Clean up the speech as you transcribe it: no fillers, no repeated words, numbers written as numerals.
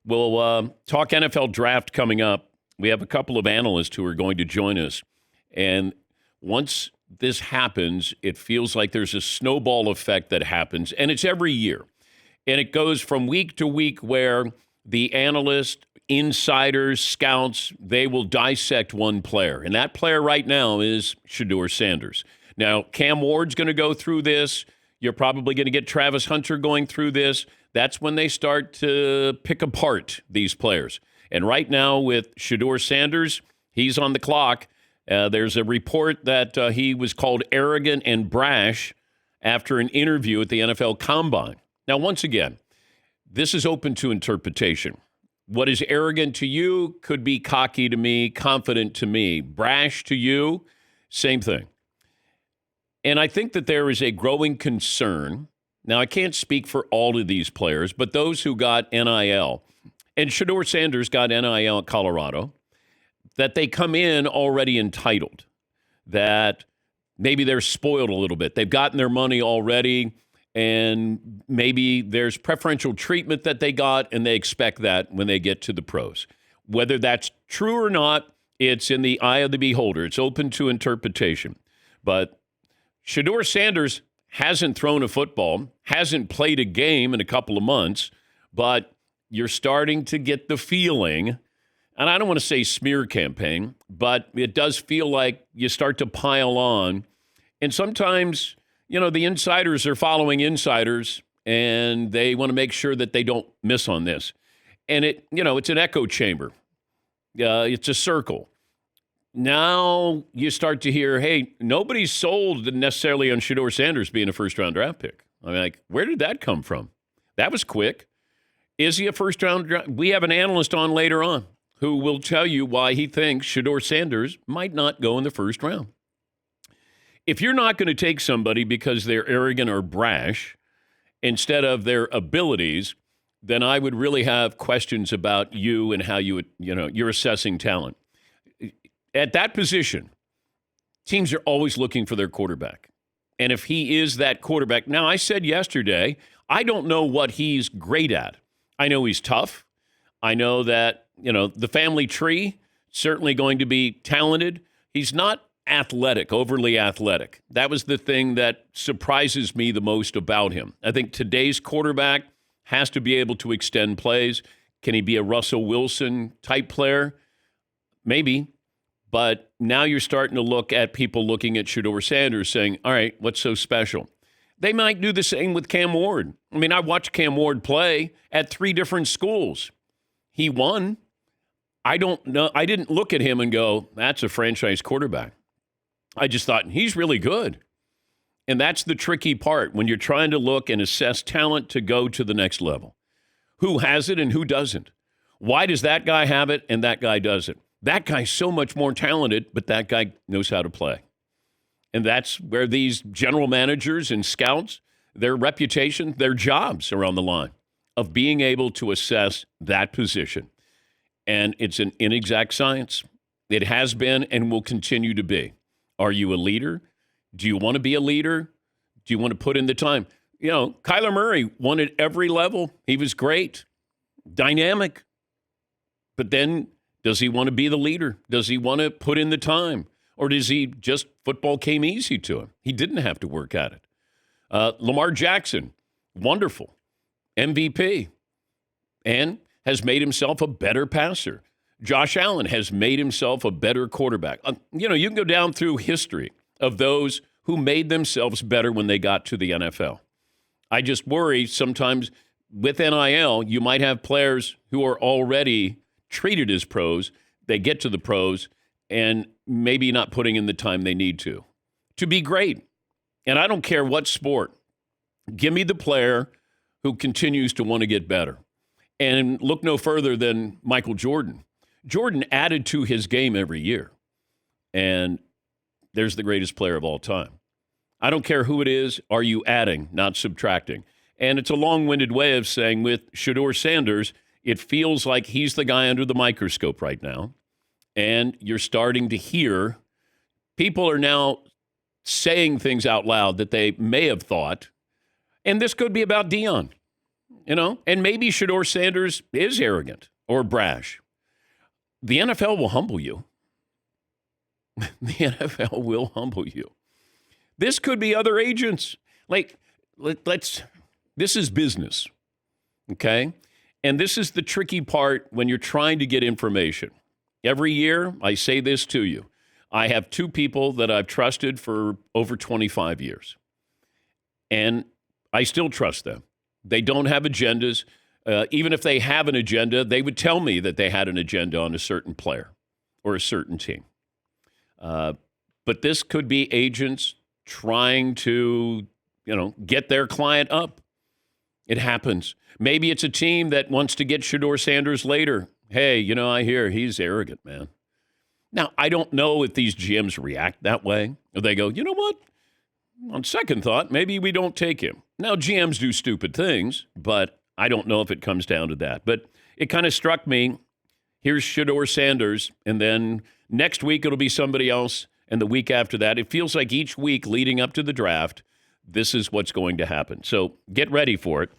We'll talk NFL draft coming up. We have a couple of analysts who are going to join us. And once this happens, it feels like there's a snowball effect that happens. And it's every year. And it goes from week to week where the analysts, insiders, scouts, they will dissect one player. And that player right now is Shedeur Sanders. Now, Cam Ward's going to go through this. You're probably going to get Travis Hunter going through this. That's when they start to pick apart these players. And right now with Shedeur Sanders, he's on the clock. There's a report that he was called arrogant and brash after an interview at the NFL Combine. Now, once again, this is open to interpretation. What is arrogant to you could be cocky to me, confident to me. Brash to you, same thing. And I think that there is a growing concern. Now, I can't speak for all of these players, but those who got NIL, and Shedeur Sanders got NIL at Colorado, that they come in already entitled, that maybe they're spoiled a little bit. They've gotten their money already, and maybe there's preferential treatment that they got, and they expect that when they get to the pros. Whether that's true or not, it's in the eye of the beholder. It's open to interpretation. But Shedeur Sanders hasn't thrown a football, hasn't played a game in a couple of months, but you're starting to get the feeling, and I don't want to say smear campaign, but it does feel like you start to pile on. And sometimes, the insiders are following insiders, and they want to make sure that they don't miss on this. And it's an echo chamber. It's a circle. Now you start to hear, hey, nobody's sold necessarily on Shedeur Sanders being a first-round draft pick. I mean, where did that come from? That was quick. Is he a first-round draft? We have an analyst on later on who will tell you why he thinks Shedeur Sanders might not go in the first round. If you're not going to take somebody because they're arrogant or brash instead of their abilities, then I would really have questions about you and how you would, you're assessing talent. At that position, teams are always looking for their quarterback. And if he is that quarterback, now I said yesterday, I don't know what he's great at. I know he's tough. I know that, the family tree, certainly going to be talented. He's not athletic, overly athletic. That was the thing that surprises me the most about him. I think today's quarterback has to be able to extend plays. Can he be a Russell Wilson type player? Maybe. But now you're starting to look at people looking at Shedeur Sanders saying, all right, what's so special? They might do the same with Cam Ward. I mean, I watched Cam Ward play at 3 different schools. He won. I don't know. I didn't look at him and go, that's a franchise quarterback. I just thought, he's really good. And that's the tricky part when you're trying to look and assess talent to go to the next level. Who has it and who doesn't? Why does that guy have it and that guy doesn't? That guy's so much more talented, but that guy knows how to play. And that's where these general managers and scouts, their reputation, their jobs are on the line of being able to assess that position. And it's an inexact science. It has been and will continue to be. Are you a leader? Do you want to be a leader? Do you want to put in the time? Kyler Murray won at every level. He was great, dynamic. But then, does he want to be the leader? Does he want to put in the time? Or does he just, football came easy to him? He didn't have to work at it. Lamar Jackson, wonderful, MVP, and has made himself a better passer. Josh Allen has made himself a better quarterback. You can go down through history of those who made themselves better when they got to the NFL. I just worry sometimes with NIL, you might have players who are already treated as pros. They get to the pros and maybe not putting in the time they need to be great. And I don't care what sport. Give me the player who continues to want to get better. And look no further than Michael Jordan. Jordan added to his game every year. And there's the greatest player of all time. I don't care who it is. Are you adding, not subtracting? And it's a long-winded way of saying with Shedeur Sanders, it feels like he's the guy under the microscope right now. And you're starting to hear people are now saying things out loud that they may have thought. And this could be about Deion. And maybe Shedeur Sanders is arrogant or brash. The NFL will humble you. The NFL will humble you. This could be other agents. This is business, okay? And this is the tricky part when you're trying to get information. Every year, I say this to you. I have two people that I've trusted for over 25 years. And I still trust them. They don't have agendas. Even if they have an agenda, they would tell me that they had an agenda on a certain player or a certain team. But this could be agents trying to, get their client up. It happens. Maybe it's a team that wants to get Shedeur Sanders later. Hey, I hear he's arrogant, man. Now, I don't know if these GMs react that way. Or they go, you know what? On second thought, maybe we don't take him. Now, GMs do stupid things, but I don't know if it comes down to that. But it kind of struck me. Here's Shedeur Sanders, and then next week it'll be somebody else, and the week after that. It feels like each week leading up to the draft, this is what's going to happen. So get ready for it.